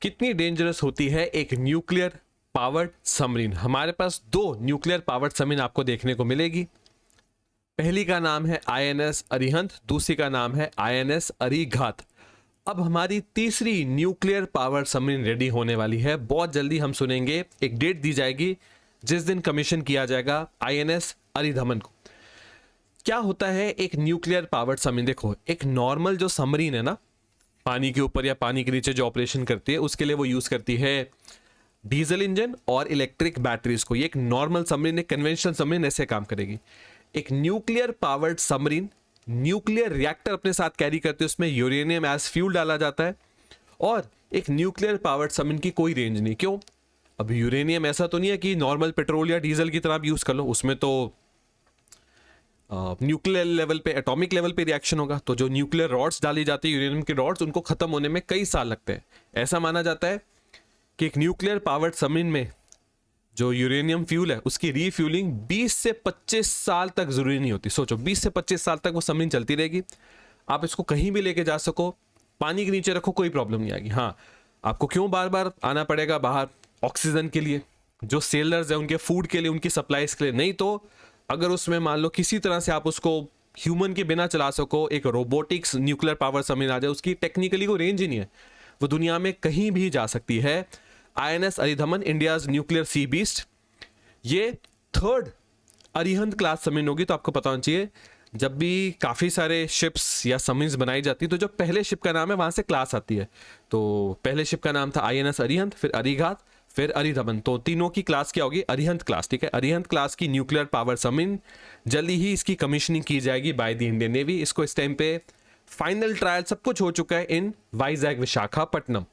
कितनी डेंजरस होती है एक न्यूक्लियर पावर्ड सबमरीन? हमारे पास दो न्यूक्लियर पावर्ड सबमरीन आपको देखने को मिलेगी। पहली का नाम है आईएनएस अरिहंत, दूसरी का नाम है आईएनएस अरिघात। अब हमारी तीसरी न्यूक्लियर पावर्ड सबमरीन रेडी होने वाली है। बहुत जल्दी हम सुनेंगे, एक डेट दी जाएगी जिस दिन कमीशन किया जाएगा आईएनएस अरिधमन को। क्या होता है एक न्यूक्लियर पावर्ड सबमरीन? देखो, एक नॉर्मल जो सबमरीन है ना, पानी के ऊपर या पानी के नीचे जो ऑपरेशन करती है, उसके लिए वो यूज करती है डीजल इंजन और इलेक्ट्रिक बैटरीज को। ये एक नॉर्मल सबमरीन, एक कन्वेंशनल सबमरीन ऐसे काम करेगी। एक nuclear powered submarine nuclear reactor अपने साथ कैरी करते हैं, उसमें यूरेनियम एज फ्यूल डाला जाता है। और एक न्यूक्लियर पावर्ड सबमरीन की कोई रेंज नहीं। क्यों? अब यूरेनियम ऐसा तो नहीं है कि नॉर्मल पेट्रोल या डीजल की तरह भी यूज कर लो, उसमें तो न्यूक्लियर लेवल पे, एटॉमिक लेवल पे रिएक्शन होगा। तो जो न्यूक्लियर रॉड्स डाली जाती है, यूरेनियम के रॉड्स, उनको खत्म होने में कई साल लगते हैं। ऐसा माना जाता है कि एक न्यूक्लियर पावर्ड सबमरीन में जो यूरेनियम फ्यूल है उसकी रीफ्यूलिंग 20 से 25 साल तक जरूरी नहीं होती। सोचो, 20 से 25 साल तक वो सबमरीन चलती रहेगी। आप इसको कहीं भी लेके जा सको, पानी के नीचे रखो, कोई प्रॉब्लम नहीं आएगी। हाँ, आपको क्यों बार बार आना पड़ेगा बाहर? ऑक्सीजन के लिए, जो सेलर्स है उनके फूड के लिए, उनकी सप्लाईज के लिए। नहीं तो अगर उसमें मान लो किसी तरह से आप उसको ह्यूमन के बिना चला सको, एक रोबोटिक्स न्यूक्लियर पावर सबमरीन आ जाए, उसकी टेक्निकली कोई रेंज ही नहीं है, वो दुनिया में कहीं भी जा सकती है। आईएनएस अरिधमन, इंडियाज न्यूक्लियर सी बीस्ट, ये थर्ड अरिहंत क्लास सबमरीन होगी। तो आपको पता होना चाहिए, जब भी काफ़ी सारे शिप्स या सबमरीन्स बनाई जाती है तो जो पहले शिप का नाम है वहाँ से क्लास आती है। तो पहले शिप का नाम था आईएनएस अरिहंत, फिर अरिघात, फिर अरिधमन। तो तीनों की क्लास क्या होगी? अरिहंत क्लास। ठीक है, अरिहंत क्लास की न्यूक्लियर पावर सबमरीन जल्दी ही इसकी कमीशनिंग की जाएगी बाय द इंडियन नेवी। इसको इस टाइम पे फाइनल ट्रायल सब कुछ हो चुका है इन वाइजैग विशाखापट्टनम।